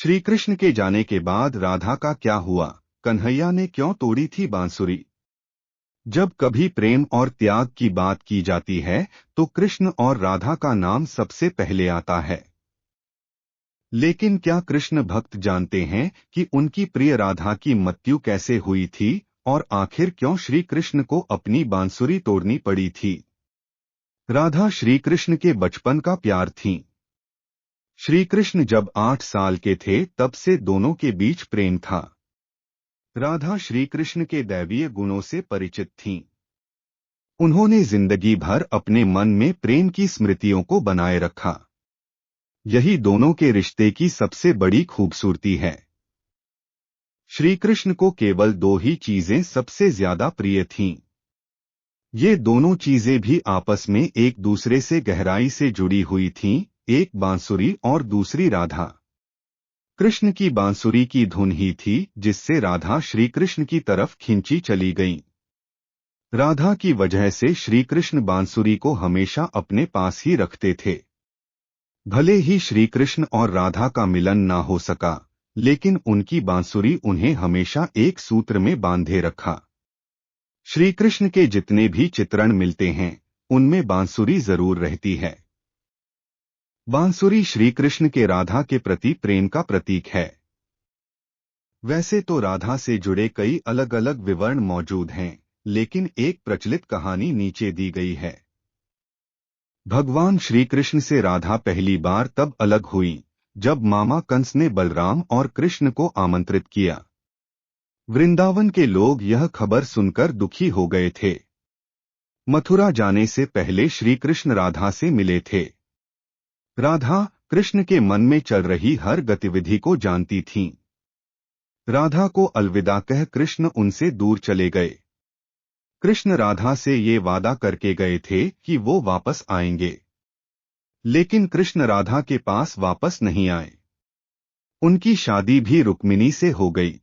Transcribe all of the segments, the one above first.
श्री कृष्ण के जाने के बाद राधा का क्या हुआ? कन्हैया ने क्यों तोड़ी थी बांसुरी? जब कभी प्रेम और त्याग की बात की जाती है तो कृष्ण और राधा का नाम सबसे पहले आता है। लेकिन क्या कृष्ण भक्त जानते हैं कि उनकी प्रिय राधा की मृत्यु कैसे हुई थी और आखिर क्यों श्री कृष्ण को अपनी बांसुरी तोड़नी पड़ी थी? राधा श्री कृष्ण के बचपन का प्यार थीं। श्री कृष्ण जब 8 साल के थे तब से दोनों के बीच प्रेम था। राधा श्री कृष्ण के दैवीय गुणों से परिचित थीं। उन्होंने जिंदगी भर अपने मन में प्रेम की स्मृतियों को बनाए रखा। यही दोनों के रिश्ते की सबसे बड़ी खूबसूरती है। श्री कृष्ण को केवल 2 ही चीजें सबसे ज्यादा प्रिय थीं। ये दोनों चीजें भी आपस में एक दूसरे से गहराई से जुड़ी हुई थीं, एक बांसुरी और दूसरी राधा। कृष्ण की बांसुरी की धुन ही थी जिससे राधा श्री कृष्ण की तरफ खींची चली गईं। राधा की वजह से श्री कृष्ण बांसुरी को हमेशा अपने पास ही रखते थे। भले ही श्री कृष्ण और राधा का मिलन ना हो सका, लेकिन उनकी बांसुरी उन्हें हमेशा एक सूत्र में बांधे रखा। श्री कृष्ण के जितने भी चित्रण मिलते हैं उनमें बांसुरी जरूर रहती है। बांसुरी श्री कृष्ण के राधा के प्रति प्रेम का प्रतीक है। वैसे तो राधा से जुड़े कई अलग अलग विवरण मौजूद हैं, लेकिन एक प्रचलित कहानी नीचे दी गई है। भगवान श्री कृष्ण से राधा पहली बार तब अलग हुई जब मामा कंस ने बलराम और कृष्ण को आमंत्रित किया। वृंदावन के लोग यह खबर सुनकर दुखी हो गए थे। मथुरा जाने से पहले श्री कृष्ण राधा से मिले थे। राधा कृष्ण के मन में चल रही हर गतिविधि को जानती थीं। राधा को अलविदा कह कृष्ण उनसे दूर चले गए। कृष्ण राधा से ये वादा करके गए थे कि वो वापस आएंगे, लेकिन कृष्ण राधा के पास वापस नहीं आए। उनकी शादी भी रुक्मिणी से हो गई।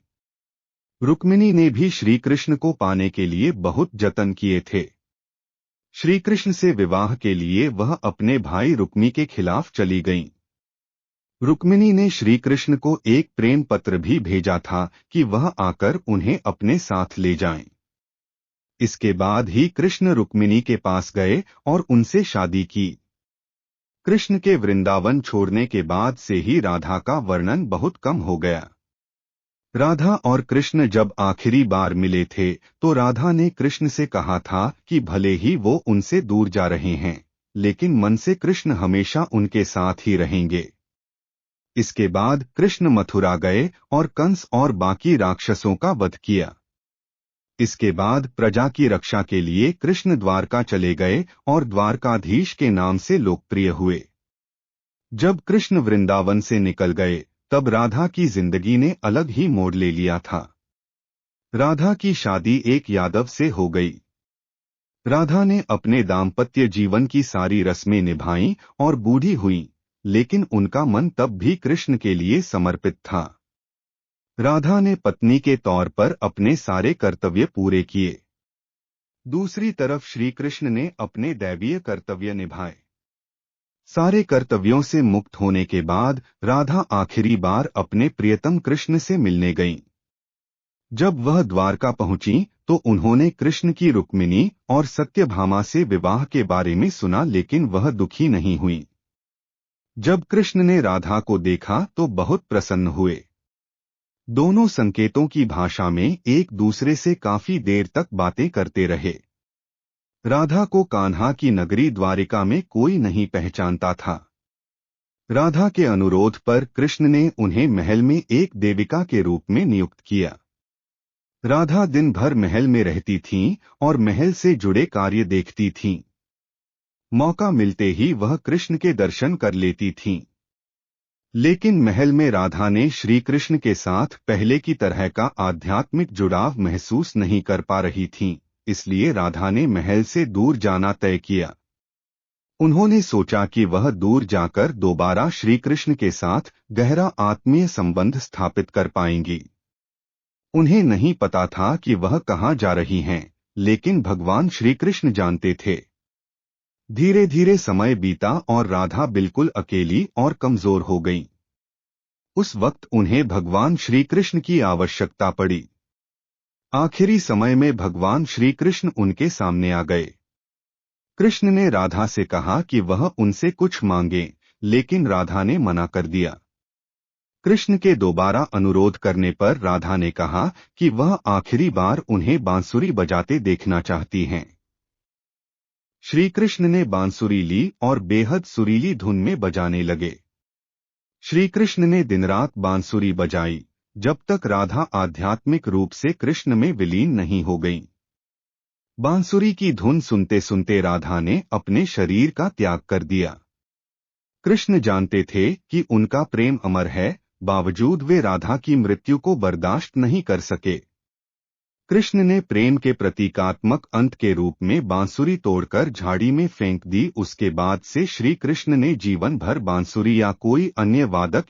रुक्मिणी ने भी श्री कृष्ण को पाने के लिए बहुत जतन किए थे। श्री कृष्ण से विवाह के लिए वह अपने भाई रुक्मी के खिलाफ चली गईं। रुक्मिणी ने श्री कृष्ण को एक प्रेम पत्र भी भेजा था कि वह आकर उन्हें अपने साथ ले जाएं। इसके बाद ही कृष्ण रुक्मिणी के पास गए और उनसे शादी की। कृष्ण के वृंदावन छोड़ने के बाद से ही राधा का वर्णन बहुत कम हो गया। राधा और कृष्ण जब आखिरी बार मिले थे तो राधा ने कृष्ण से कहा था कि भले ही वो उनसे दूर जा रहे हैं, लेकिन मन से कृष्ण हमेशा उनके साथ ही रहेंगे। इसके बाद कृष्ण मथुरा गए और कंस और बाकी राक्षसों का वध किया। इसके बाद प्रजा की रक्षा के लिए कृष्ण द्वारका चले गए और द्वारकाधीश के नाम से लोकप्रिय हुए। जब कृष्ण वृंदावन से निकल गए तब राधा की जिंदगी ने अलग ही मोड़ ले लिया था। राधा की शादी एक यादव से हो गई। राधा ने अपने दाम्पत्य जीवन की सारी रस्में निभाईं और बूढ़ी हुईं, लेकिन उनका मन तब भी कृष्ण के लिए समर्पित था। राधा ने पत्नी के तौर पर अपने सारे कर्तव्य पूरे किए। दूसरी तरफ श्री कृष्ण ने अपने दैवीय कर्तव्य निभाए। सारे कर्तव्यों से मुक्त होने के बाद राधा आखिरी बार अपने प्रियतम कृष्ण से मिलने गईं। जब वह द्वारका पहुंची तो उन्होंने कृष्ण की रुक्मिणी और सत्यभामा से विवाह के बारे में सुना, लेकिन वह दुखी नहीं हुई। जब कृष्ण ने राधा को देखा तो बहुत प्रसन्न हुए। दोनों संकेतों की भाषा में एक दूसरे से काफी देर तक बातें करते रहे। राधा को कान्हा की नगरी द्वारिका में कोई नहीं पहचानता था। राधा के अनुरोध पर कृष्ण ने उन्हें महल में एक देविका के रूप में नियुक्त किया। राधा दिन भर महल में रहती थीं और महल से जुड़े कार्य देखती थीं। मौका मिलते ही वह कृष्ण के दर्शन कर लेती थीं। लेकिन महल में राधा ने श्री कृष्ण के साथ पहले की तरह का आध्यात्मिक जुड़ाव महसूस नहीं कर पा रही थीं, इसलिए राधा ने महल से दूर जाना तय किया। उन्होंने सोचा कि वह दूर जाकर दोबारा श्री कृष्ण के साथ गहरा आत्मीय संबंध स्थापित कर पाएंगी। उन्हें नहीं पता था कि वह कहाँ जा रही हैं, लेकिन भगवान श्री कृष्ण जानते थे। धीरे धीरे समय बीता और राधा बिल्कुल अकेली और कमजोर हो गईं। उस वक्त उन्हें भगवान श्री कृष्ण की आवश्यकता पड़ी। आखिरी समय में भगवान श्री कृष्ण उनके सामने आ गए। कृष्ण ने राधा से कहा कि वह उनसे कुछ मांगे, लेकिन राधा ने मना कर दिया। कृष्ण के दोबारा अनुरोध करने पर राधा ने कहा कि वह आखिरी बार उन्हें बांसुरी बजाते देखना चाहती हैं। श्री कृष्ण ने बांसुरी ली और बेहद सुरीली धुन में बजाने लगे। श्री कृष्ण ने दिन रात बांसुरी बजाई, जब तक राधा आध्यात्मिक रूप से कृष्ण में विलीन नहीं हो गई। बांसुरी की धुन सुनते सुनते राधा ने अपने शरीर का त्याग कर दिया। कृष्ण जानते थे कि उनका प्रेम अमर है, बावजूद वे राधा की मृत्यु को बर्दाश्त नहीं कर सके। कृष्ण ने प्रेम के प्रतीकात्मक अंत के रूप में बांसुरी तोड़कर झाड़ी में फेंक दी। उसके बाद से श्री कृष्ण ने जीवन भर बांसुरी या कोई अन्य वादक